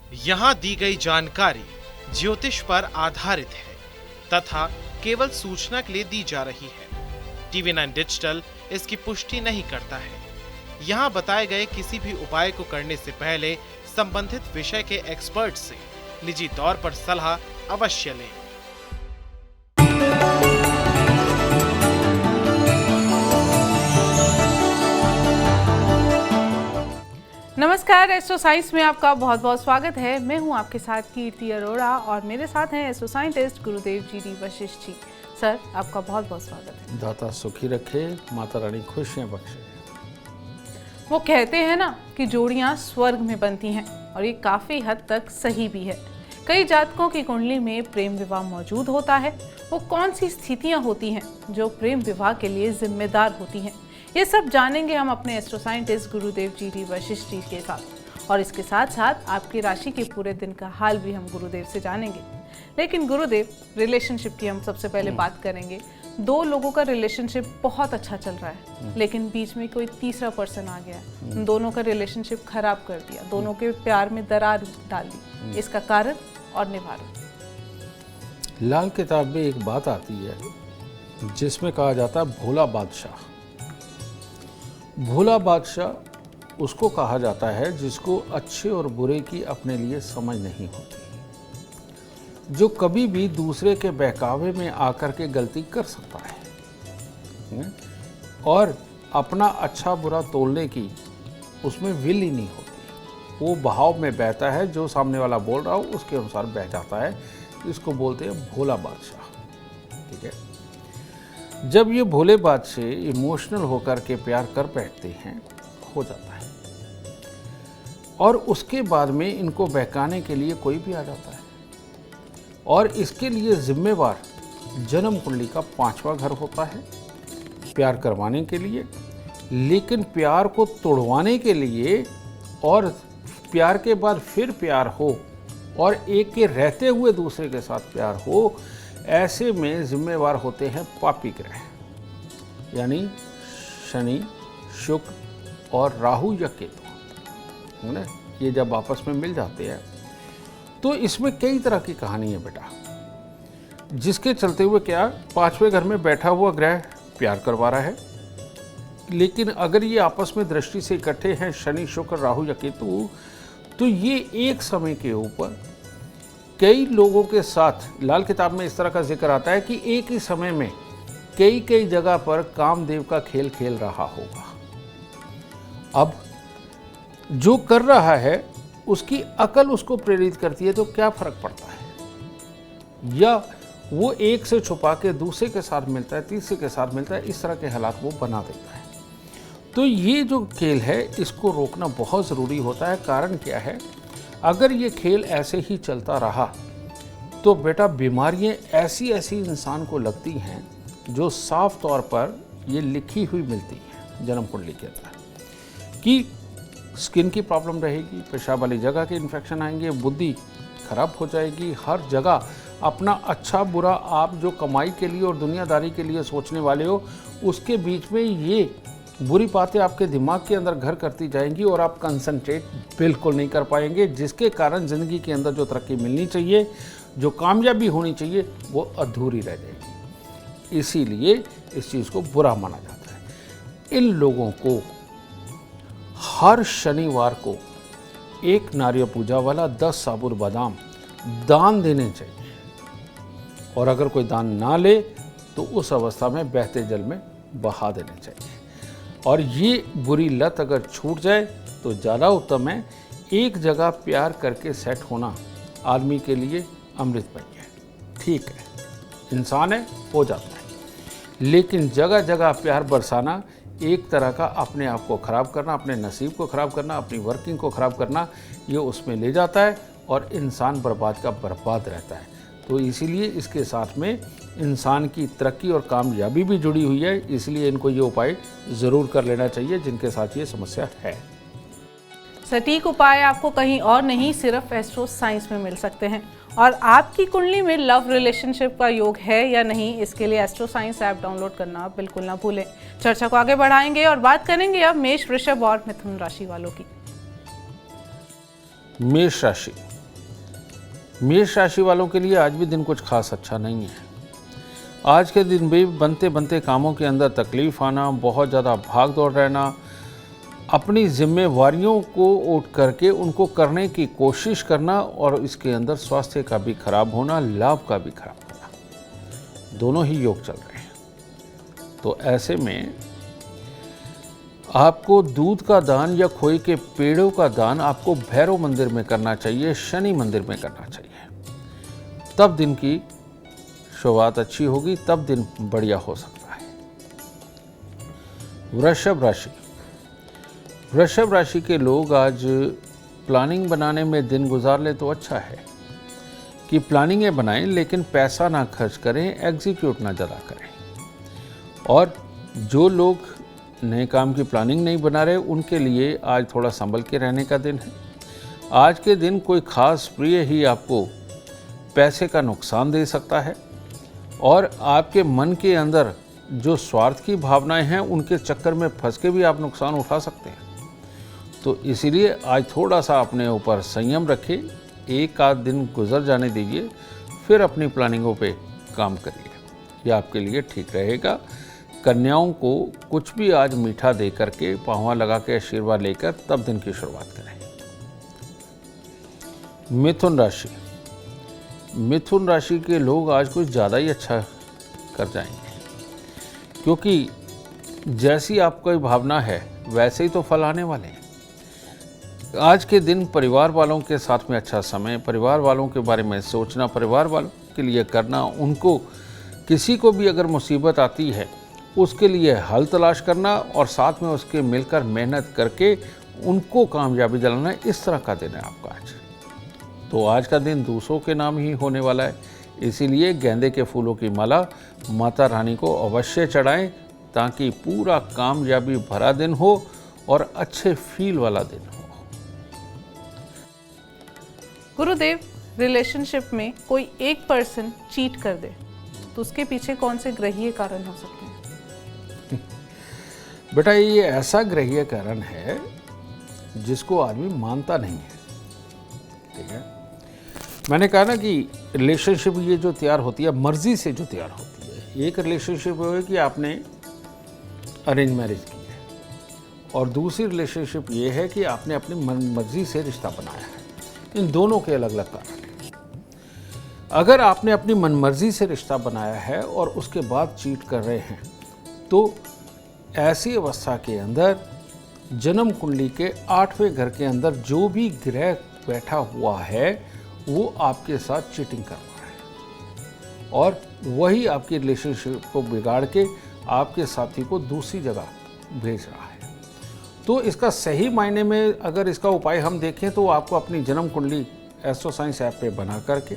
यहाँ दी गई जानकारी ज्योतिष पर आधारित है तथा केवल सूचना के लिए दी जा रही है। TV9 डिजिटल इसकी पुष्टि नहीं करता है। यहाँ बताए गए किसी भी उपाय को करने से पहले संबंधित विषय के एक्सपर्ट से निजी तौर पर सलाह अवश्य लें। नमस्कार, एस्ट्रो साइंस में आपका बहुत बहुत स्वागत है। मैं हूं आपके साथ कीर्ति अरोड़ा और मेरे साथ हैं एस्ट्रो साइंटिस्ट गुरुदेव जी वशिष्ठ जी। सर, आपका बहुत बहुत स्वागत है। दाता सुखी रखे, माता रानी खुशियां बख्शे। वो कहते हैं ना कि जोड़ियां स्वर्ग में बनती हैं और ये काफ़ी हद तक सही भी है। कई जातकों की कुंडली में प्रेम विवाह मौजूद होता है। वो कौन सी स्थितियाँ होती हैं जो प्रेम विवाह के लिए जिम्मेदार होती हैं, ये सब जानेंगे हम अपने एस्ट्रो साइंटिस्ट गुरुदेव जी वशिष्ठ जी के साथ। और इसके साथ साथ आपकी राशि के पूरे दिन का हाल भी हम गुरुदेव से जानेंगे। लेकिन गुरुदेव, रिलेशनशिप की हम सबसे पहले बात करेंगे। दो लोगों का रिलेशनशिप बहुत अच्छा चल रहा है, लेकिन बीच में कोई तीसरा पर्सन आ गया, दोनों का रिलेशनशिप खराब कर दिया, दोनों के प्यार में दरार डाल दी। इसका कारण और निवारण। लाल किताब में एक बात आती है जिसमें कहा जाता है भोला बादशाह। भोला बादशाह उसको कहा जाता है जिसको अच्छे और बुरे की अपने लिए समझ नहीं होती, जो कभी भी दूसरे के बहकावे में आकर के गलती कर सकता है और अपना अच्छा बुरा तोलने की उसमें विल ही नहीं होती। वो बहाव में बहता है, जो सामने वाला बोल रहा हो उसके अनुसार बह जाता है। इसको बोलते हैं भोला बादशाह। ठीक है, जब ये भोले बादशाह इमोशनल होकर के प्यार कर बैठते हैं, हो जाता है, और उसके बाद में इनको बहकाने के लिए कोई भी आ जाता है और इसके लिए जिम्मेवार जन्म कुंडली का 5वां घर होता है प्यार करवाने के लिए। लेकिन प्यार को तोड़वाने के लिए और प्यार के बाद फिर प्यार हो और एक के रहते हुए दूसरे के साथ प्यार हो, ऐसे में जिम्मेवार होते हैं पापी ग्रह, यानी शनि, शुक्र और राहु या केतु, है ना। ये जब आपस में मिल जाते हैं तो इसमें कई तरह की कहानी है बेटा, जिसके चलते हुए क्या 5वें घर में बैठा हुआ ग्रह प्यार करवा रहा है। लेकिन अगर ये आपस में दृष्टि से इकट्ठे हैं, शनि, शुक्र, राहु या केतु, तो ये एक समय के ऊपर कई लोगों के साथ, लाल किताब में इस तरह का जिक्र आता है कि एक ही समय में कई कई जगह पर कामदेव का खेल खेल रहा होगा। अब जो कर रहा है उसकी अकल उसको प्रेरित करती है, तो क्या फर्क पड़ता है, या वो एक से छुपा के दूसरे के साथ मिलता है, तीसरे के साथ मिलता है, इस तरह के हालात वो बना देता है। तो ये जो खेल है इसको रोकना बहुत ज़रूरी होता है। कारण क्या है, अगर ये खेल ऐसे ही चलता रहा तो बेटा बीमारियां ऐसी ऐसी इंसान को लगती हैं जो साफ तौर पर ये लिखी हुई मिलती है जन्म कुंडली के अंदर, कि स्किन की प्रॉब्लम रहेगी, पेशाब वाली जगह के इन्फेक्शन आएंगे, बुद्धि खराब हो जाएगी, हर जगह अपना अच्छा बुरा आप जो कमाई के लिए और दुनियादारी के लिए सोचने वाले हो, उसके बीच में ये बुरी बातें आपके दिमाग के अंदर घर करती जाएंगी और आप कंसंट्रेट बिल्कुल नहीं कर पाएंगे, जिसके कारण ज़िंदगी के अंदर जो तरक्की मिलनी चाहिए, जो कामयाबी होनी चाहिए, वो अधूरी रह जाएगी। इसीलिए इस चीज़ को बुरा माना जाता है। इन लोगों को हर शनिवार को एक नारियल पूजा वाला 10 साबुत बादाम दान देने चाहिए, और अगर कोई दान ना ले तो उस अवस्था में बहते जल में बहा देने चाहिए। और ये बुरी लत अगर छूट जाए तो ज़्यादा उत्तम है। एक जगह प्यार करके सेट होना आदमी के लिए अमृत पानी है। ठीक है, इंसान है, हो जाता है, लेकिन जगह जगह प्यार बरसाना एक तरह का अपने आप को ख़राब करना, अपने नसीब को ख़राब करना, अपनी वर्किंग को ख़राब करना, ये उसमें ले जाता है और इंसान बर्बाद का बर्बाद रहता है। तो इसीलिए इसके साथ में इंसान की तरक्की और कामयाबी भी जुड़ी हुई है, इसलिए इनको ये उपाय ज़रूर कर लेना चाहिए जिनके साथ ये समस्या है। सटीक उपाय आपको कहीं और नहीं, सिर्फ एस्ट्रो साइंस में मिल सकते हैं। और आपकी कुंडली में लव रिलेशनशिप का योग है या नहीं, इसके लिए एस्ट्रो साइंस ऐप डाउनलोड करना बिल्कुल ना भूलें। चर्चा को आगे बढ़ाएंगे और बात करेंगे अब मेष, वृषभ और मिथुन राशि वालों की। मेष राशि, मेष राशि वालों के लिए आज भी दिन कुछ खास अच्छा नहीं है। आज के दिन भी बनते बनते कामों के अंदर तकलीफ आना, बहुत ज़्यादा भाग दौड़ रहना, अपनी जिम्मेवारियों को उठ करके उनको करने की कोशिश करना और इसके अंदर स्वास्थ्य का भी खराब होना, लाभ का भी खराब होना, दोनों ही योग चल रहे हैं। तो ऐसे में आपको दूध का दान या खोए के पेड़ों का दान आपको भैरव मंदिर में करना चाहिए, शनि मंदिर में करना चाहिए। तब दिन की शुरुआत अच्छी होगी, तब दिन बढ़िया हो सकता है। वृषभ राशि। वृषभ राशि के लोग आज प्लानिंग बनाने में दिन गुजार ले तो अच्छा है कि प्लानिंगें बनाएं, लेकिन पैसा ना खर्च करें, एग्जीक्यूट ना ज़्यादा करें। और जो लोग नए काम की प्लानिंग नहीं बना रहे, उनके लिए आज थोड़ा संभल के रहने का दिन है। आज के दिन कोई खास प्रिय ही आपको पैसे का नुकसान दे सकता है और आपके मन के अंदर जो स्वार्थ की भावनाएं हैं, उनके चक्कर में फंस के भी आप नुकसान उठा सकते हैं। तो इसीलिए आज थोड़ा सा अपने ऊपर संयम रखें, एक आध दिन गुजर जाने दीजिए, फिर अपनी प्लानिंगों पे काम करिए, ये आपके लिए ठीक रहेगा। कन्याओं को कुछ भी आज मीठा दे करके, पाँव लगा के आशीर्वाद लेकर तब दिन की शुरुआत करें। मिथुन राशि। मिथुन राशि के लोग आज कुछ ज़्यादा ही अच्छा कर जाएंगे, क्योंकि जैसी आपकी भावना है वैसे ही तो फल आने वाले हैं। आज के दिन परिवार वालों के साथ में अच्छा समय, परिवार वालों के बारे में सोचना, परिवार वालों के लिए करना, उनको किसी को भी अगर मुसीबत आती है उसके लिए हल तलाश करना और साथ में उसके मिलकर मेहनत करके उनको कामयाबी दिलाना, इस तरह का दिन है आपका आज। तो आज का दिन दूसरों के नाम ही होने वाला है, इसीलिए गेंदे के फूलों की माला माता रानी को अवश्य चढ़ाएं, ताकि पूरा कामयाबी भरा दिन हो और अच्छे फील वाला दिन हो। गुरुदेव, रिलेशनशिप में कोई एक पर्सन चीट कर दे तो उसके पीछे कौन से ग्रहीय कारण हो सकते हैं? बेटा, ये ऐसा ग्रहीय कारण है जिसको आदमी मानता नहीं है। ठीक है, मैंने कहा ना कि रिलेशनशिप ये जो तैयार होती है मर्जी से जो तैयार होती है। एक रिलेशनशिप है कि आपने अरेंज मैरिज की है, और दूसरी रिलेशनशिप ये है कि आपने अपनी मर्जी से रिश्ता बनाया है। इन दोनों के अलग अलग कारण हैं। अगर आपने अपनी मनमर्जी से रिश्ता बनाया है और उसके बाद चीट कर रहे हैं, तो ऐसी अवस्था के अंदर जन्म कुंडली के 8वें घर के अंदर जो भी ग्रह बैठा हुआ है वो आपके साथ चीटिंग कर रहा है, और वही आपकी रिलेशनशिप को बिगाड़ के आपके साथी को दूसरी जगह भेज रहा है। तो इसका सही मायने में अगर इसका उपाय हम देखें तो आपको अपनी जन्म कुंडली एस्ट्रो साइंस ऐप पे बना करके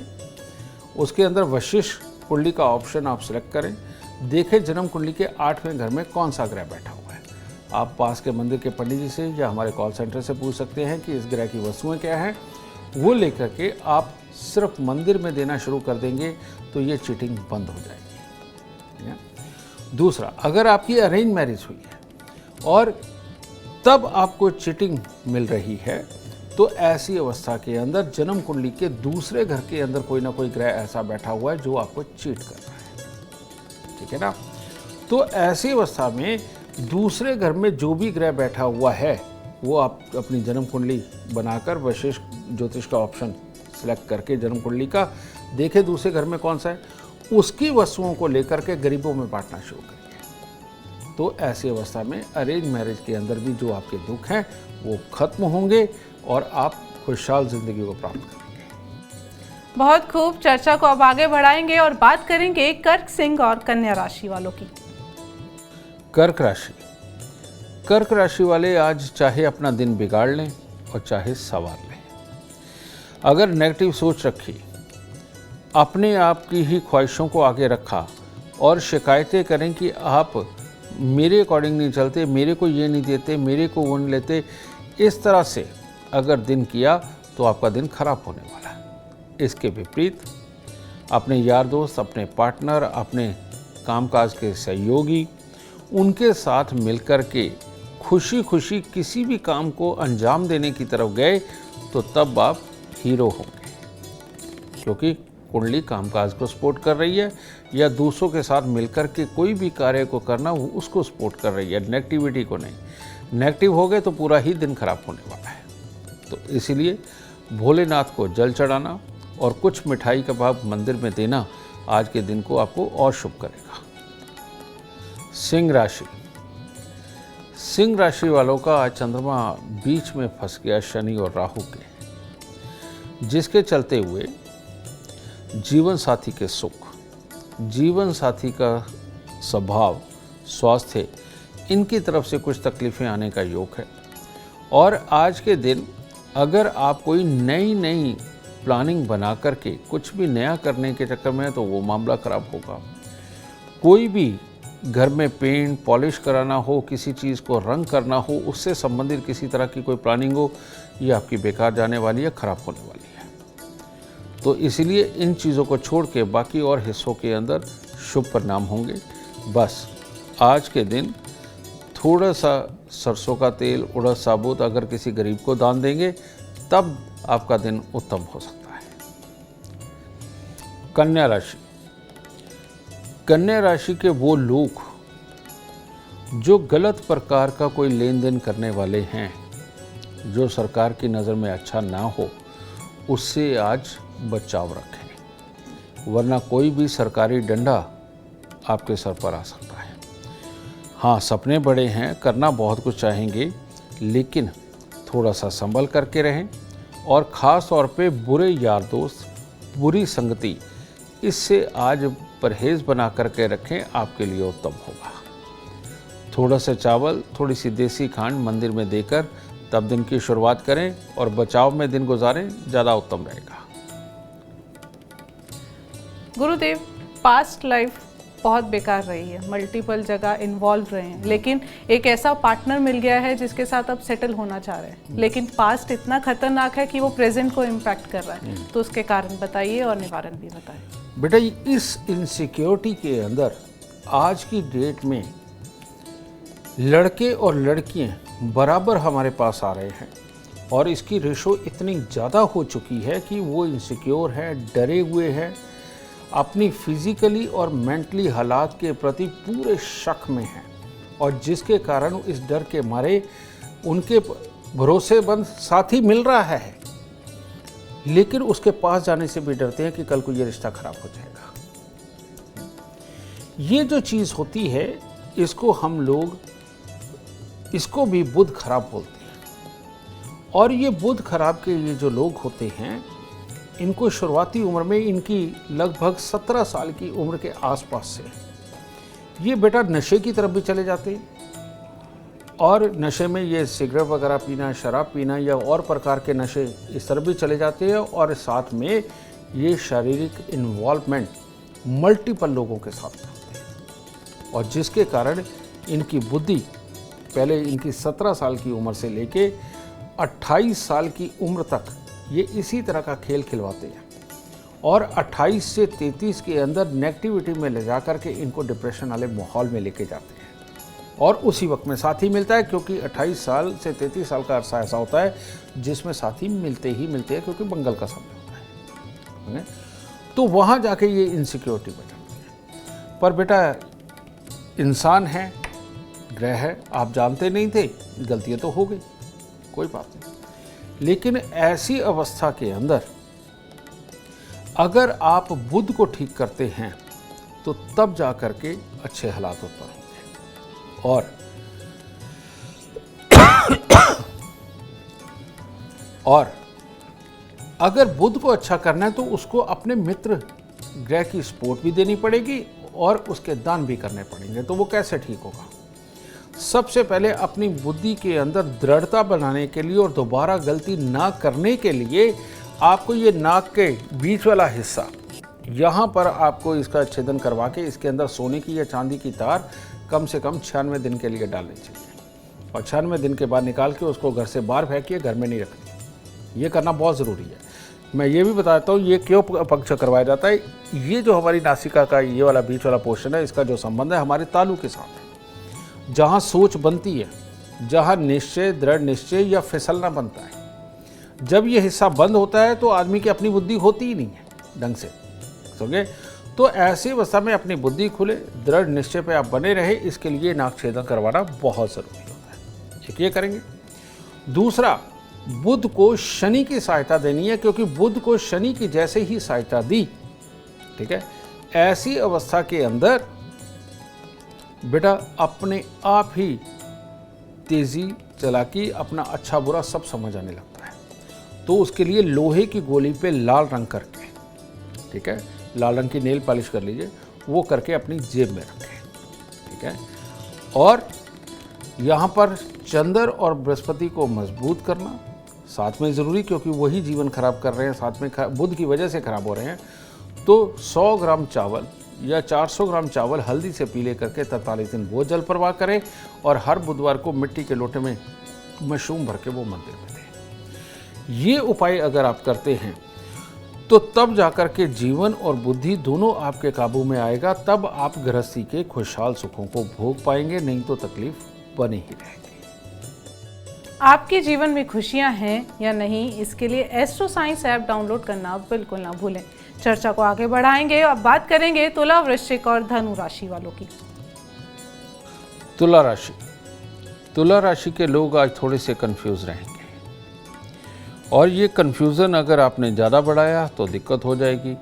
उसके अंदर वशिष्ठ कुंडली का ऑप्शन आप सिलेक्ट करें, देखें जन्म कुंडली के 8वें घर में कौन सा ग्रह बैठा हुआ है। आप पास के मंदिर के पंडित जी से या हमारे कॉल सेंटर से पूछ सकते हैं कि इस ग्रह की वस्तुएं क्या हैं। वो लेकर के आप सिर्फ मंदिर में देना शुरू कर देंगे तो ये चीटिंग बंद हो जाएगी। दूसरा, अगर आपकी अरेंज मैरिज हुई है और तब आपको चीटिंग मिल रही है, तो ऐसी अवस्था के अंदर जन्म कुंडली के दूसरे घर के अंदर कोई ना कोई ग्रह ऐसा बैठा हुआ है जो आपको चीट कर रहा है। ठीक है ना? तो ऐसी अवस्था में दूसरे घर में जो भी ग्रह बैठा हुआ है वो आप अपनी जन्म कुंडली बनाकर वशिष्ठ ज्योतिष का ऑप्शन सेलेक्ट करके जन्म कुंडली का देखें दूसरे घर में कौन सा है, उसकी वस्तुओं को लेकर के गरीबों में बांटना शुरू करिए। तो ऐसी अवस्था में अरेंज मैरिज के अंदर भी जो आपके दुख हैं वो खत्म होंगे और आप खुशहाल जिंदगी को प्राप्त करेंगे। बहुत खूब, चर्चा को अब आगे बढ़ाएंगे और बात करेंगे कर्क, सिंह और कन्या राशि वालों की। कर्क राशि। कर्क राशि वाले आज चाहे अपना दिन बिगाड़ लें और चाहे संवार लें, अगर नेगेटिव सोच रखी, अपने आप की ही ख्वाहिशों को आगे रखा और शिकायतें करें कि आप मेरे अकॉर्डिंग नहीं चलते, मेरे को ये नहीं देते, मेरे को वो नहीं लेते, इस तरह से अगर दिन किया तो आपका दिन खराब होने वाला है। इसके विपरीत अपने यार दोस्त, अपने पार्टनर, अपने कामकाज के सहयोगी, उनके साथ मिलकर के खुशी खुशी किसी भी काम को अंजाम देने की तरफ गए तो तब आप हीरो होंगे। क्योंकि कुंडली कामकाज को सपोर्ट कर रही है या दूसरों के साथ मिलकर के कोई भी कार्य को करना वो उसको सपोर्ट कर रही है, नेगेटिविटी को नहीं। नेगेटिव हो गए तो पूरा ही दिन खराब होने वाला है। तो इसीलिए भोलेनाथ को जल चढ़ाना और कुछ मिठाई का भाग मंदिर में देना आज के दिन को आपको और शुभ करेगा। सिंह राशि। सिंह राशि वालों का आज चंद्रमा बीच में फंस गया शनि और राहु के, जिसके चलते हुए जीवन साथी के सुख, जीवन साथी का स्वभाव, स्वास्थ्य, इनकी तरफ से कुछ तकलीफ़ें आने का योग है। और आज के दिन अगर आप कोई नई प्लानिंग बना करके कुछ भी नया करने के चक्कर में है तो वो मामला खराब होगा। कोई भी घर में पेंट पॉलिश कराना हो, किसी चीज़ को रंग करना हो, उससे संबंधित किसी तरह की कोई प्लानिंग हो, ये आपकी बेकार जाने वाली है, खराब होने वाली है। तो इसीलिए इन चीज़ों को छोड़ के बाकी और हिस्सों के अंदर शुभ परिणाम होंगे। बस आज के दिन थोड़ा सा सरसों का तेल, उड़द साबुत अगर किसी गरीब को दान देंगे तब आपका दिन उत्तम हो सकता है। कन्या राशि। कन्या राशि के वो लोग जो गलत प्रकार का कोई लेन देन करने वाले हैं, जो सरकार की नज़र में अच्छा ना हो, उससे आज बचाव रखें, वरना कोई भी सरकारी डंडा आपके सर पर आ सकता है। हाँ, सपने बड़े हैं, करना बहुत कुछ चाहेंगे, लेकिन थोड़ा सा संभल करके रहें और ख़ास तौर पे बुरे यार दोस्त, बुरी संगति, इससे आज परहेज़ बना करके रखें, आपके लिए उत्तम होगा। थोड़ा सा चावल, थोड़ी सी देसी खांड मंदिर में देकर तब दिन की शुरुआत करें और बचाव में दिन गुजारें, ज़्यादा उत्तम रहेगा। गुरुदेव, पास्ट लाइफ बहुत बेकार रही है, मल्टीपल जगह इन्वॉल्व रहे हैं, लेकिन एक ऐसा पार्टनर मिल गया है जिसके साथ अब सेटल होना चाह रहे हैं, लेकिन पास्ट इतना खतरनाक है कि वो प्रेजेंट को इम्पैक्ट कर रहा है, तो उसके कारण बताइए और निवारण भी बताइए। बेटा, इस इनसिक्योरिटी के अंदर आज की डेट में लड़के और लड़कियां बराबर हमारे पास आ रहे हैं और इसकी रेशो इतनी ज़्यादा हो चुकी है कि वो इनसिक्योर हैं, डरे हुए हैं, अपनी फिजिकली और मेंटली हालात के प्रति पूरे शक में हैं और जिसके कारण इस डर के मारे उनके भरोसेमंद साथी मिल रहा है, लेकिन उसके पास जाने से भी डरते हैं कि कल को ये रिश्ता खराब हो जाएगा। ये जो चीज़ होती है, इसको हम लोग, इसको भी बुध खराब बोलते हैं। और ये बुध खराब के ये जो लोग होते हैं, इनको शुरुआती उम्र में, इनकी लगभग 17 साल की उम्र के आसपास से ये बेटा नशे की तरफ भी चले जाते हैं और नशे में ये सिगरेट वगैरह पीना, शराब पीना या और प्रकार के नशे इस तरफ भी चले जाते हैं और साथ में ये शारीरिक इन्वॉल्वमेंट मल्टीपल लोगों के साथ करते हैं और जिसके कारण इनकी बुद्धि पहले इनकी 17 साल की उम्र से लेके 28 साल की उम्र तक ये इसी तरह का खेल खिलवाते हैं और 28 से 33 के अंदर नेगेटिविटी में ले जा कर के इनको डिप्रेशन वाले माहौल में लेके जाते हैं और उसी वक्त में साथी मिलता है, क्योंकि 28 साल से 33 साल का अरसा ऐसा होता है जिसमें साथी मिलते हैं, क्योंकि मंगल का समय होता है। तो वहाँ जाके ये इनसिक्योरिटी बचाती है। पर बेटा, इंसान है, ग्रह है, आप जानते नहीं थे, गलतियाँ तो हो गई, कोई बात नहीं, लेकिन ऐसी अवस्था के अंदर अगर आप बुध को ठीक करते हैं तो तब जा कर के अच्छे हालात उत्पन्न होंगे। और अगर बुध को अच्छा करना है तो उसको अपने मित्र ग्रह की सपोर्ट भी देनी पड़ेगी और उसके दान भी करने पड़ेंगे। तो वो कैसे ठीक होगा? सबसे पहले अपनी बुद्धि के अंदर दृढ़ता बनाने के लिए और दोबारा गलती ना करने के लिए आपको ये नाक के बीच वाला हिस्सा, यहाँ पर आपको इसका छेदन करवा के इसके अंदर सोने की या चांदी की तार कम से कम 96 दिन के लिए डालनी चाहिए और 96 दिन के बाद निकाल के उसको घर से बाहर फेंकिए, घर में नहीं रखनी। ये करना बहुत ज़रूरी है। मैं ये भी बताता हूँ ये क्यों पंक्चर करवाया जाता है। ये जो हमारी नासिका का ये वाला बीच वाला पोर्शन है, इसका जो संबंध है हमारे तालू के साथ है, जहाँ सोच बनती है, जहाँ निश्चय, दृढ़ निश्चय या फिसलना बनता है। जब ये हिस्सा बंद होता है तो आदमी की अपनी बुद्धि होती ही नहीं है। ढंग से। समझे? तो ऐसी अवस्था में अपनी बुद्धि खुले, दृढ़ निश्चय पे आप बने रहे, इसके लिए नाक छेदन करवाना बहुत ज़रूरी होता है। एक ये करेंगे। दूसरा, बुध को शनि की सहायता देनी है, क्योंकि बुध को शनि की जैसे ही सहायता दी, ठीक है, ऐसी अवस्था के अंदर बेटा अपने आप ही तेजी, चालाकी, अपना अच्छा बुरा सब समझ आने लगता है। तो उसके लिए लोहे की गोली पे लाल रंग करके, ठीक है, लाल रंग की नेल पॉलिश कर लीजिए, वो करके अपनी जेब में रखें, ठीक है। और यहाँ पर चंद्र और बृहस्पति को मजबूत करना साथ में ज़रूरी, क्योंकि वही जीवन खराब कर रहे हैं, साथ में बुध की वजह से खराब हो रहे हैं। तो 100 ग्राम चावल या 400 ग्राम चावल हल्दी से पीले करके 43 दिन वो जल प्रवाह करें, और हर बुधवार को मिट्टी के लोटे में मशरूम भर के वो मंदिर में दें। ये उपाय अगर आप करते हैं तो तब जाकर के जीवन और बुद्धि दोनों आपके काबू में आएगा, तब आप गृहस्थी के खुशहाल सुखों को भोग पाएंगे, नहीं तो तकलीफ बनी ही रहेगी। आपके जीवन में खुशियां हैं या नहीं, इसके लिए एस्ट्रो साइंस ऐप डाउनलोड करना बिल्कुल ना भूलें। चर्चा को आगे बढ़ाएंगे और बात करेंगे तुला, वृश्चिक और धनु राशि वालों की। तुला राशि, तुला राशि के लोग आज थोड़े से कंफ्यूज रहेंगे, और ये कंफ्यूजन अगर आपने ज़्यादा बढ़ाया तो दिक्कत हो जाएगी,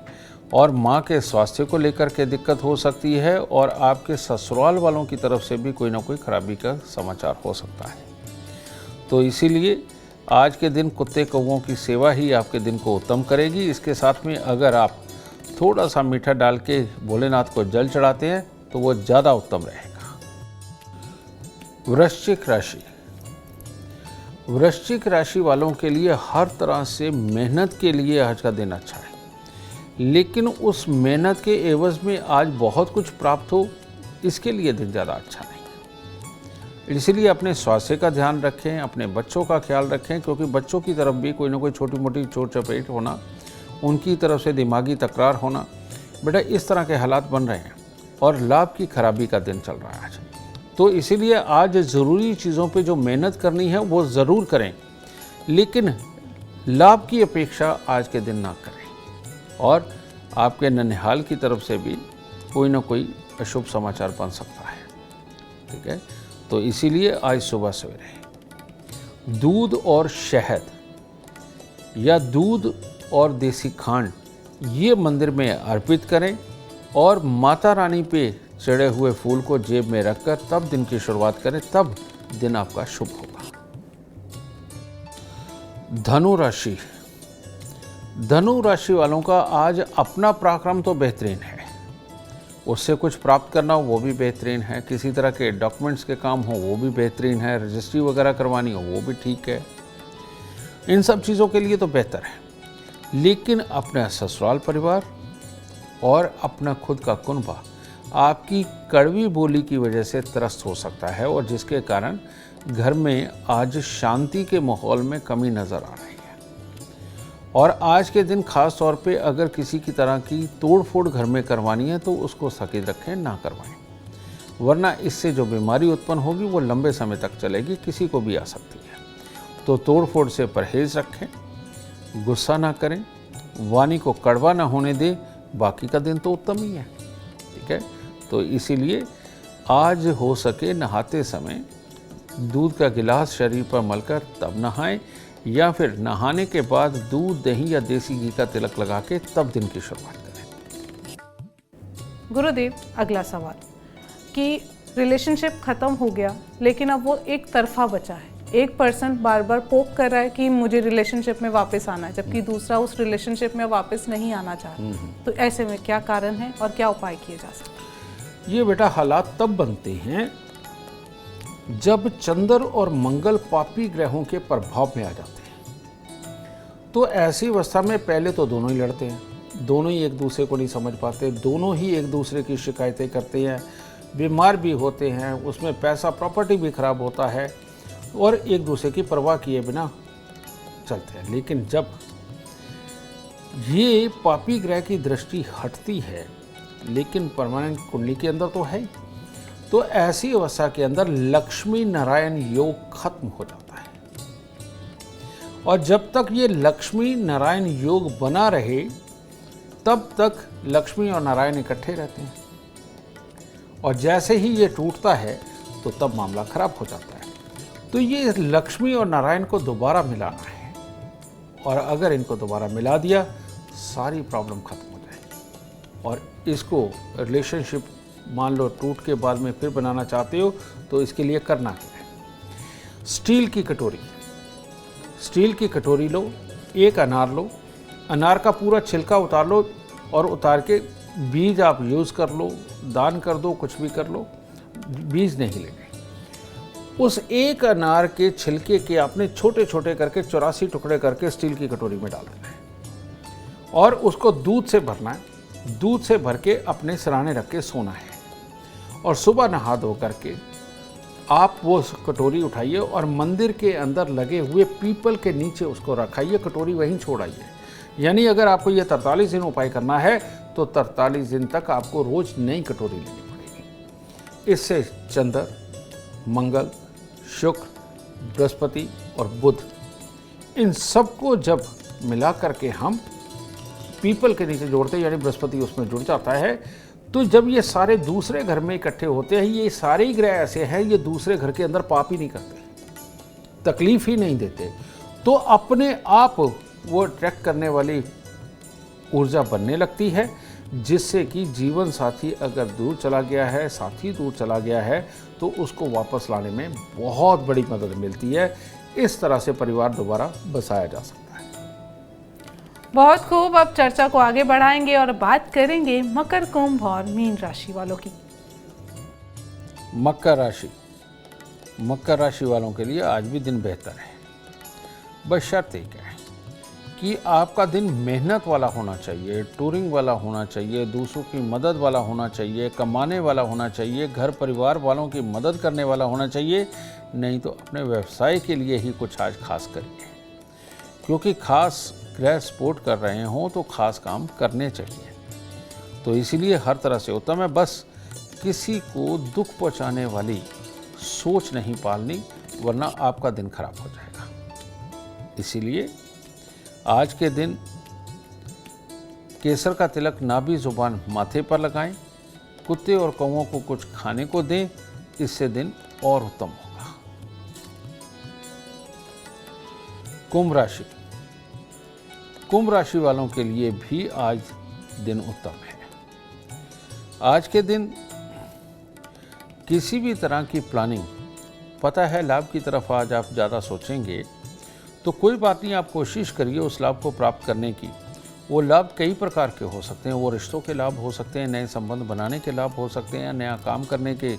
और माँ के स्वास्थ्य को लेकर के दिक्कत हो सकती है, और आपके ससुराल वालों की तरफ से भी कोई ना कोई खराबी का समाचार हो सकता है। तो इसीलिए आज के दिन कुत्ते कौवों की सेवा ही आपके दिन को उत्तम करेगी। इसके साथ में अगर आप थोड़ा सा मीठा डाल के भोलेनाथ को जल चढ़ाते हैं तो वो ज़्यादा उत्तम रहेगा। वृश्चिक राशि, वृश्चिक राशि वालों के लिए हर तरह से मेहनत के लिए आज का दिन अच्छा है, लेकिन उस मेहनत के एवज में आज बहुत कुछ प्राप्त हो, इसके लिए दिन ज़्यादा अच्छा नहीं। इसलिए अपने स्वास्थ्य का ध्यान रखें, अपने बच्चों का ख्याल रखें, क्योंकि बच्चों की तरफ भी कोई ना कोई छोटी मोटी चोट चपेट होना, उनकी तरफ से दिमागी तकरार होना, बेटा इस तरह के हालात बन रहे हैं, और लाभ की खराबी का दिन चल रहा है आज। तो इसीलिए आज ज़रूरी चीज़ों पे जो मेहनत करनी है वो ज़रूर करें, लेकिन लाभ की अपेक्षा आज के दिन ना करें, और आपके ननिहाल की तरफ से भी कोई ना कोई अशुभ समाचार बन सकता है, ठीक है। तो इसीलिए आज सुबह सवेरे दूध और शहद या दूध और देसी खांड ये मंदिर में अर्पित करें, और माता रानी पे चढ़े हुए फूल को जेब में रखकर तब दिन की शुरुआत करें, तब दिन आपका शुभ होगा। धनु राशि, धनु राशि वालों का आज अपना पराक्रम तो बेहतरीन है, उससे कुछ प्राप्त करना हो वो भी बेहतरीन है, किसी तरह के डॉक्यूमेंट्स के काम हो वो भी बेहतरीन है, रजिस्ट्री वगैरह करवानी हो वो भी ठीक है, इन सब चीज़ों के लिए तो बेहतर है। लेकिन अपना ससुराल परिवार और अपना खुद का कुनबा आपकी कड़वी बोली की वजह से त्रस्त हो सकता है, और जिसके कारण घर में आज शांति के माहौल में कमी नज़र आ रही है। और आज के दिन खास तौर पे अगर किसी की तरह की तोड़ फोड़ घर में करवानी है तो उसको स्थगित रखें, ना करवाएं, वरना इससे जो बीमारी उत्पन्न होगी वो लंबे समय तक चलेगी, किसी को भी आ सकती है। तो तोड़ फोड़ से परहेज रखें, गुस्सा ना करें, वाणी को कड़वा ना होने दें, बाकी का दिन तो उत्तम ही है, ठीक है। तो इसीलिए आज हो सके नहाते समय दूध का गिलास शरीर पर मलकर तब नहाएं, या फिर नहाने के बाद दूध, दही या देसी घी का तिलक लगा के तब दिन की शुरुआत करें। गुरुदेव, अगला सवाल कि रिलेशनशिप खत्म हो गया लेकिन अब वो एक तरफा बचा है, एक पर्सन बार बार पोक कर रहा है कि मुझे रिलेशनशिप में वापस आना है, जबकि दूसरा उस रिलेशनशिप में वापस नहीं आना चाहता, तो ऐसे में क्या कारण है और क्या उपाय किए जा सकते हैं? ये बेटा हालात तब बनते हैं जब चंद्र और मंगल पापी ग्रहों के प्रभाव में आ जाते हैं। तो ऐसी अवस्था में पहले तो दोनों ही लड़ते हैं, दोनों ही एक दूसरे को नहीं समझ पाते, दोनों ही एक दूसरे की शिकायतें करते हैं, बीमार भी होते हैं, उसमें पैसा प्रॉपर्टी भी खराब होता है, और एक दूसरे की परवाह किए बिना चलते हैं। लेकिन जब ये पापी ग्रह की दृष्टि हटती है, लेकिन परमानेंट कुंडली के अंदर तो है, तो ऐसी अवस्था के अंदर लक्ष्मी नारायण योग खत्म हो जाता है। और जब तक ये लक्ष्मी नारायण योग बना रहे तब तक लक्ष्मी और नारायण इकट्ठे रहते हैं, और जैसे ही ये टूटता है तो तब मामला खराब हो जाता है। तो ये लक्ष्मी और नारायण को दोबारा मिलाना है, और अगर इनको दोबारा मिला दिया सारी प्रॉब्लम खत्म हो जाएगी। और इसको रिलेशनशिप मान लो टूट के बाद में फिर बनाना चाहते हो तो इसके लिए करना क्या है। स्टील की कटोरी लो, एक अनार लो, अनार का पूरा छिलका उतार लो, और उतार के बीज आप यूज़ कर लो, दान कर दो, कुछ भी कर लो, बीज नहीं लेंगे। उस एक अनार के छिलके के आपने छोटे छोटे करके 84 टुकड़े करके स्टील की कटोरी में डाल देना है, और उसको दूध से भरना है। दूध से भर के अपने सिरहाने रख के सोना है, और सुबह नहा धो करके आप वो कटोरी उठाइए और मंदिर के अंदर लगे हुए पीपल के नीचे उसको रखाइए, कटोरी वहीं छोड़ाइए। यानी अगर आपको ये 43 दिन उपाय करना है तो 43 दिन तक आपको रोज नई कटोरी लेनी पड़ेगी। इससे चंद्र, मंगल, शुक्र, बृहस्पति और बुध, इन सबको जब मिला करके हम पीपल के नीचे जोड़ते हैं, यानी बृहस्पति उसमें जुड़ जाता है, तो जब ये सारे दूसरे घर में इकट्ठे होते हैं, ये सारे ही ग्रह ऐसे हैं, ये दूसरे घर के अंदर पाप ही नहीं करते, तकलीफ ही नहीं देते, तो अपने आप वो अट्रैक्ट करने वाली ऊर्जा बनने लगती है, जिससे कि जीवन साथी अगर दूर चला गया है, साथी दूर चला गया है, तो उसको वापस लाने में बहुत बड़ी मदद मिलती है। इस तरह से परिवार दोबारा बसाया जा सकता है। बहुत खूब। अब चर्चा को आगे बढ़ाएंगे और बात करेंगे मकर, कुंभ और मीन राशि वालों की। मकर राशि वालों के लिए आज भी दिन बेहतर है, बस शर्त एक है कि आपका दिन मेहनत वाला होना चाहिए, टूरिंग वाला होना चाहिए, दूसरों की मदद वाला होना चाहिए, कमाने वाला होना चाहिए, घर परिवार वालों की मदद करने वाला होना चाहिए। नहीं तो अपने व्यवसाय के लिए ही कुछ आज खास करिए, क्योंकि खास ग्रह सपोर्ट कर रहे हों तो खास काम करने चाहिए। तो इसीलिए हर तरह से उत्तम है, बस किसी को दुख पहुंचाने वाली सोच नहीं पालनी, वरना आपका दिन खराब हो जाएगा। इसीलिए आज के दिन केसर का तिलक नाभि जुबान माथे पर लगाएं, कुत्ते और कौवों को कुछ खाने को दें, इससे दिन और उत्तम होगा। कुंभ राशि वालों के लिए भी आज दिन उत्तम है। आज के दिन किसी भी तरह की प्लानिंग, पता है लाभ की तरफ आज आप ज़्यादा सोचेंगे, तो कोई बात नहीं, आप कोशिश करिए उस लाभ को प्राप्त करने की। वो लाभ कई प्रकार के हो सकते हैं, वो रिश्तों के लाभ हो सकते हैं, नए संबंध बनाने के लाभ हो सकते हैं, नया काम करने के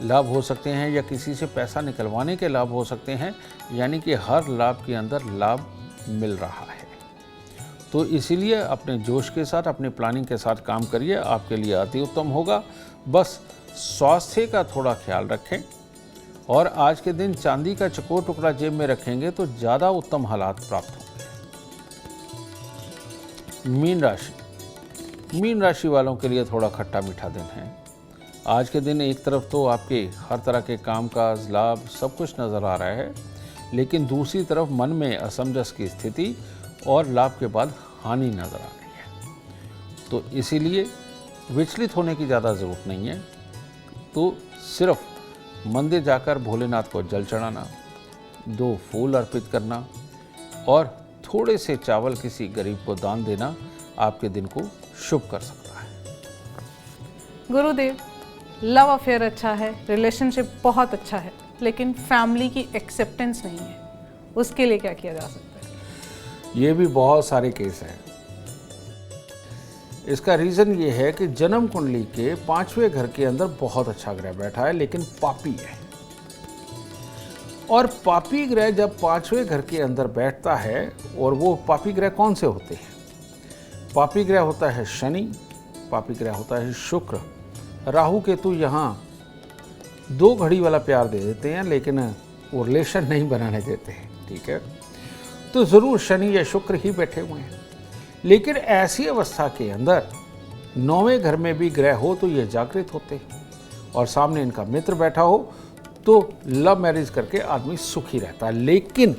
लाभ हो सकते हैं, या किसी से पैसा निकलवाने के लाभ हो सकते हैं। यानी कि हर लाभ के अंदर लाभ मिल रहा है। तो इसीलिए अपने जोश के साथ, अपने प्लानिंग के साथ काम करिए, आपके लिए अति उत्तम होगा। बस स्वास्थ्य का थोड़ा ख्याल रखें, और आज के दिन चांदी का चकोर टुकड़ा जेब में रखेंगे तो ज़्यादा उत्तम हालात प्राप्त होंगे। मीन राशि वालों के लिए थोड़ा खट्टा मीठा दिन है। आज के दिन एक तरफ तो आपके हर तरह के कामकाज, लाभ सब कुछ नज़र आ रहा है, लेकिन दूसरी तरफ मन में असमंजस की स्थिति और लाभ के बाद हानि नज़र आ रही है। तो इसीलिए विचलित होने की ज़्यादा ज़रूरत नहीं है। तो सिर्फ मंदिर जाकर भोलेनाथ को जल चढ़ाना, 2 फूल अर्पित करना और थोड़े से चावल किसी गरीब को दान देना आपके दिन को शुभ कर सकता है। गुरुदेव, लव अफेयर अच्छा है, रिलेशनशिप बहुत अच्छा है, लेकिन फैमिली की एक्सेप्टेंस नहीं है, उसके लिए क्या किया जा सकता है? ये भी बहुत सारे केस हैं। इसका रीज़न ये है कि जन्म कुंडली के 5वें घर के अंदर बहुत अच्छा ग्रह बैठा है, लेकिन पापी है। और पापी ग्रह जब 5वें घर के अंदर बैठता है, और वो पापी ग्रह कौन से होते हैं? पापी ग्रह होता है शनि, पापी ग्रह होता है शुक्र। राहु केतु यहाँ 2 घड़ी वाला प्यार दे देते हैं, लेकिन वो रिलेशन नहीं बनाने देते हैं। ठीक है, तो ज़रूर शनि या शुक्र ही बैठे हुए हैं। लेकिन ऐसी अवस्था के अंदर 9वें घर में भी ग्रह हो तो ये जागृत होते हैं, और सामने इनका मित्र बैठा हो तो लव मैरिज करके आदमी सुखी रहता है। लेकिन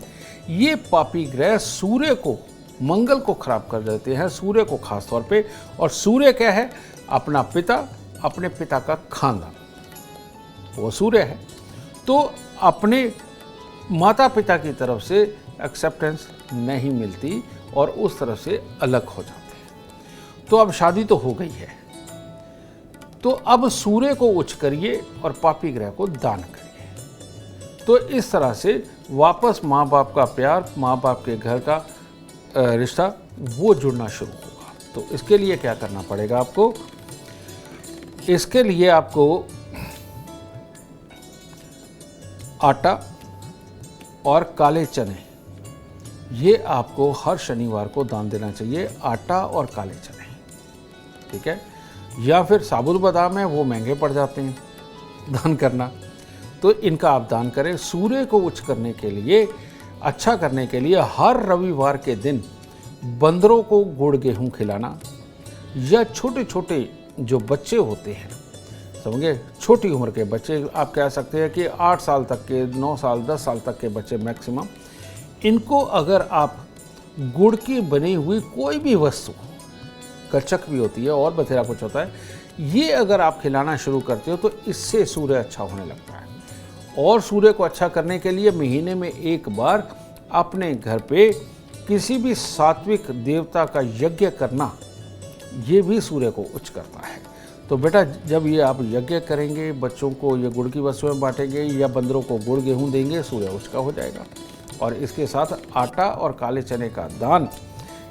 ये पापी ग्रह सूर्य को मंगल को खराब कर देते हैं, सूर्य को खास तौर पे। और सूर्य क्या है? अपना पिता, अपने पिता का खानदान, वो सूर्य है। तो अपने माता पिता की तरफ से एक्सेप्टेंस नहीं मिलती और उस तरफ से अलग हो जाते हैं। तो अब शादी तो हो गई है, तो अब सूर्य को उच्च करिए और पापी ग्रह को दान करिए। तो इस तरह से वापस माँ बाप का प्यार, माँ बाप के घर का रिश्ता वो जुड़ना शुरू होगा। तो इसके लिए क्या करना पड़ेगा आपको? इसके लिए आपको आटा और काले चने, ये आपको हर शनिवार को दान देना चाहिए। आटा और काले चने, ठीक है। या फिर साबुत बादाम है, वो महंगे पड़ जाते हैं दान करना, तो इनका आप दान करें। सूर्य को उच्च करने के लिए, अच्छा करने के लिए हर रविवार के दिन बंदरों को गुड़ गेहूँ खिलाना, या छोटे छोटे जो बच्चे होते हैं, समझे, छोटी उम्र के बच्चे, आप कह सकते हैं कि 8 साल तक के, 9 साल 10 साल तक के बच्चे मैक्सिमम, इनको अगर आप गुड़ की बनी हुई कोई भी वस्तु, कच्चक भी होती है और बथेरा कुछ होता है, ये अगर आप खिलाना शुरू करते हो तो इससे सूर्य अच्छा होने लगता है। और सूर्य को अच्छा करने के लिए महीने में एक बार अपने घर पे किसी भी सात्विक देवता का यज्ञ करना, ये भी सूर्य को उच्च करता है। तो बेटा, जब ये आप यज्ञ करेंगे, बच्चों को ये गुड़ की वस्तुएं बांटेंगे या बंदरों को गुड़ गेहूँ देंगे, सूर्य उच्च का हो जाएगा। और इसके साथ आटा और काले चने का दान,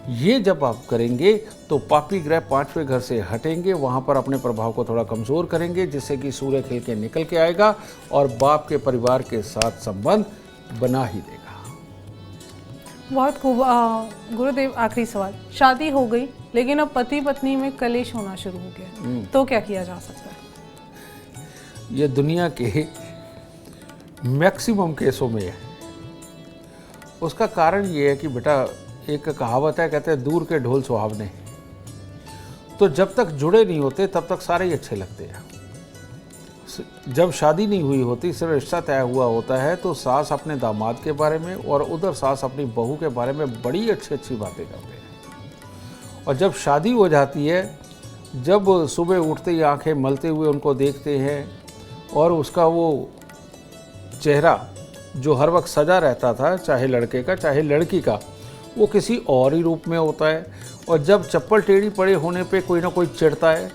ये जब आप करेंगे तो पापी ग्रह 5वें घर से हटेंगे, वहाँ पर अपने प्रभाव को थोड़ा कमज़ोर करेंगे, जिससे कि सूर्य खिल के निकल के आएगा और बाप के परिवार के साथ संबंध बना ही देगा। बहुत खूब। गुरुदेव, आखिरी सवाल, शादी हो गई लेकिन अब पति पत्नी में कलेश होना शुरू हो गया, तो क्या किया जा सकता है? ये दुनिया के मैक्सिमम केसों में है। उसका कारण ये है कि बेटा, एक कहावत है, कहते हैं दूर के ढोल सुहावने। तो जब तक जुड़े नहीं होते तब तक सारे ही अच्छे लगते हैं। जब शादी नहीं हुई होती, सिर्फ रिश्ता तय हुआ होता है, तो सास अपने दामाद के बारे में और उधर सास अपनी बहू के बारे में बड़ी अच्छी अच्छी बातें करते हैं। और जब शादी हो जाती है, जब सुबह उठते ही आंखें मलते हुए उनको देखते हैं और उसका वो चेहरा जो हर वक्त सजा रहता था, चाहे लड़के का चाहे लड़की का, वो किसी और ही रूप में होता है। और जब चप्पल टेढ़ी पड़े होने पे कोई ना कोई चिढ़ता है,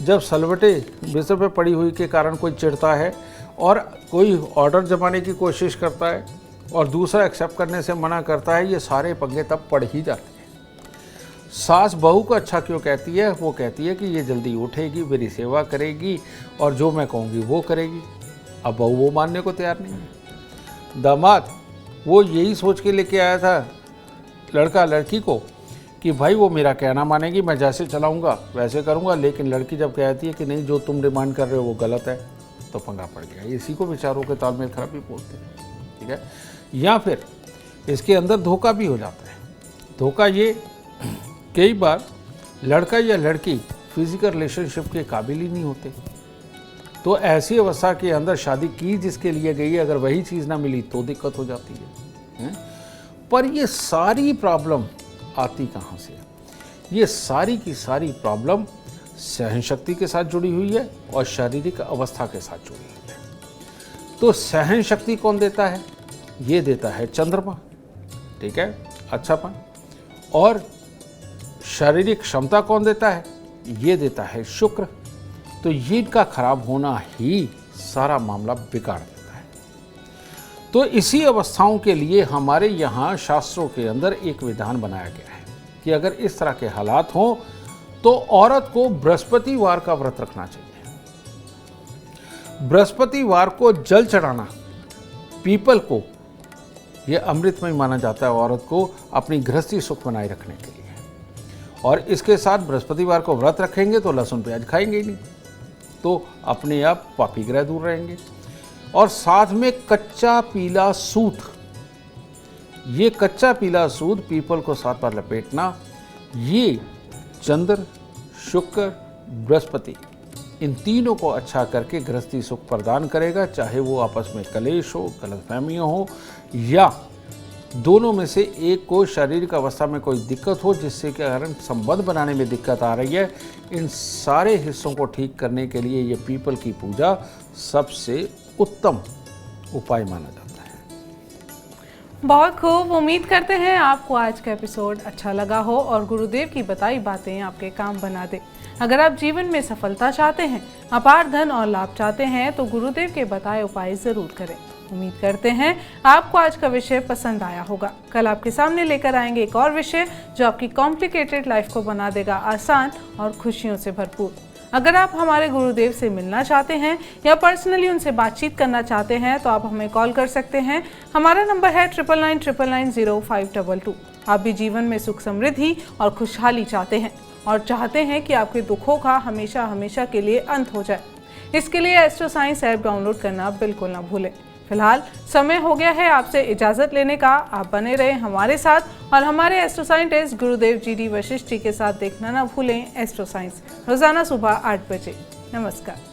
जब सलवटे बिस्तर पे पड़ी हुई के कारण कोई चिढ़ता है और कोई ऑर्डर जमाने की कोशिश करता है और दूसरा एक्सेप्ट करने से मना करता है, ये सारे पंगे तब पड़ ही जाते हैं। सास बहू को अच्छा क्यों कहती है? वो कहती है कि ये जल्दी उठेगी, मेरी सेवा करेगी और जो मैं कहूँगी वो करेगी। अब बहू वो मानने को तैयार नहीं है। दामाद वो यही सोच के लेके आया था लड़का लड़की को कि भाई वो मेरा कहना मानेगी, मैं जैसे चलाऊंगा वैसे करूंगा, लेकिन लड़की जब कहती है कि नहीं, जो तुम डिमांड कर रहे हो वो गलत है, तो पंगा पड़ गया। इसी को विचारों के तालमेल खराबी बोलते हैं, ठीक है। या फिर इसके अंदर धोखा भी हो जाता है। धोखा ये, कई बार लड़का या लड़की फिजिकल रिलेशनशिप के काबिल ही नहीं होते, तो ऐसी अवस्था के अंदर शादी की जिसके लिए गई, अगर वही चीज़ ना मिली तो दिक्कत हो जाती है। पर ये सारी प्रॉब्लम आती कहाँ से? ये सारी की सारी प्रॉब्लम सहन शक्ति के साथ जुड़ी हुई है और शारीरिक अवस्था के साथ जुड़ी हुई है। तो सहन शक्ति कौन देता है? ये देता है चंद्रमा, ठीक है, अच्छापन। और शारीरिक क्षमता कौन देता है? ये देता है शुक्र। तो ये इनका खराब होना ही सारा मामला बिगाड़ देता है। तो इसी अवस्थाओं के लिए हमारे यहाँ शास्त्रों के अंदर एक विधान बनाया गया है कि अगर इस तरह के हालात हों तो औरत को बृहस्पतिवार का व्रत रखना चाहिए। बृहस्पतिवार को जल चढ़ाना, पीपल को, यह अमृतमय माना जाता है औरत को अपनी गृहस्थी सुख बनाए रखने के लिए। और इसके साथ बृहस्पतिवार को व्रत रखेंगे तो लहसुन प्याज खाएंगे ही नहीं, तो अपने आप पापी ग्रह दूर रहेंगे। और साथ में कच्चा पीला सूत, ये कच्चा पीला सूत पीपल को 7 बार लपेटना, ये चंद्र, शुक्र, बृहस्पति, इन तीनों को अच्छा करके गृहस्थी सुख प्रदान करेगा। चाहे वो आपस में कलेश हो, गलतफहमियाँ हो, या दोनों में से एक को शारीरिक अवस्था में कोई दिक्कत हो जिससे के कारण संबंध बनाने में दिक्कत आ रही है, इन सारे हिस्सों को ठीक करने के लिए ये पीपल की पूजा सबसे उत्तम उपाय माना जाता है। बहुत खूब। उम्मीद करते हैं आपको आज का एपिसोड अच्छा लगा हो और गुरुदेव की बताई बातें आपके काम बना दे। अगर आप जीवन में सफलता चाहते हैं, अपार धन और लाभ चाहते हैं तो गुरुदेव के बताए उपाय जरूर करें। उम्मीद करते हैं आपको आज का विषय पसंद आया होगा। कल आपके सामने लेकर आएंगे एक और विषय जो आपकी कॉम्प्लिकेटेड लाइफ को बना देगा आसान और खुशियों से भरपूर। अगर आप हमारे गुरुदेव से मिलना चाहते हैं या पर्सनली उनसे बातचीत करना चाहते हैं तो आप हमें कॉल कर सकते हैं। हमारा नंबर है 9999900522। आप भी जीवन में सुख समृद्धि और खुशहाली चाहते हैं और चाहते हैं कि आपके दुखों का हमेशा हमेशा के लिए अंत हो जाए। इसके लिए एस्ट्रो साइंस ऐप डाउनलोड करना बिल्कुल ना भूलें। फिलहाल समय हो गया है आपसे इजाज़त लेने का। आप बने रहे हमारे साथ और हमारे एस्ट्रो साइंटिस्ट गुरुदेव GD वशिष्ठ जी के साथ देखना ना भूलें एस्ट्रो साइंस रोज़ाना सुबह 8 बजे। नमस्कार।